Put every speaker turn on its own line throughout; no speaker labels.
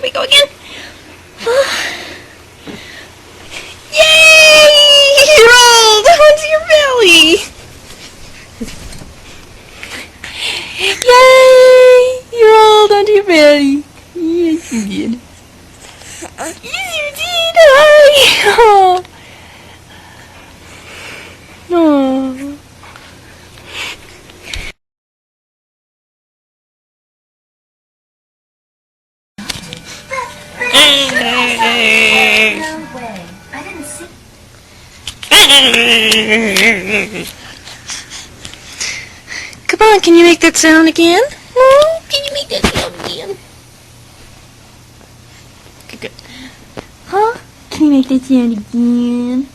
we go again. Yay! You rolled onto your belly. Yay! You rolled onto your belly. Yes, you did. Yes, you did. Oh. Oh.
No way. I didn't see.
Come on, can you make that sound again? Oh, can you make that sound again? Good, good. Huh? Can you make that sound again?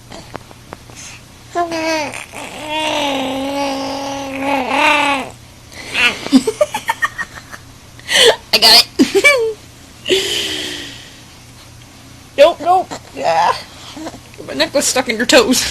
I got it. Nope, nope. Yeah. Get my necklace stuck in your toes.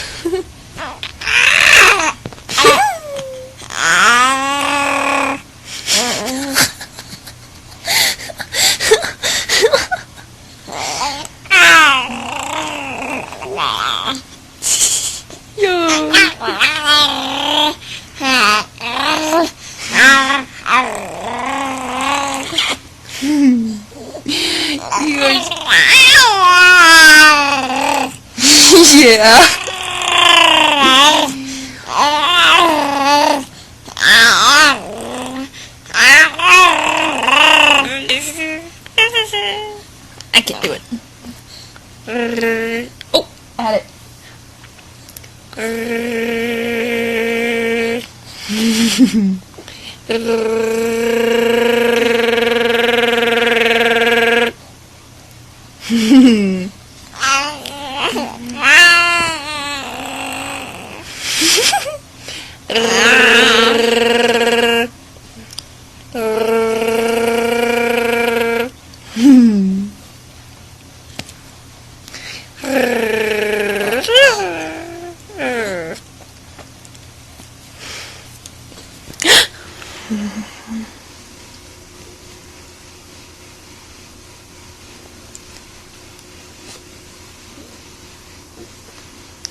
Yeah. I can't do it. Oh, I had it.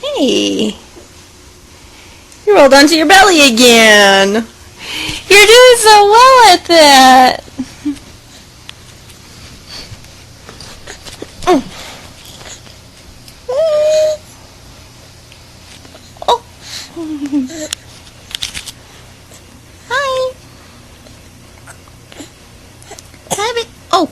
Hey, you rolled onto your belly again. You're doing so well at that. Oh. Hi. Have it. Oh.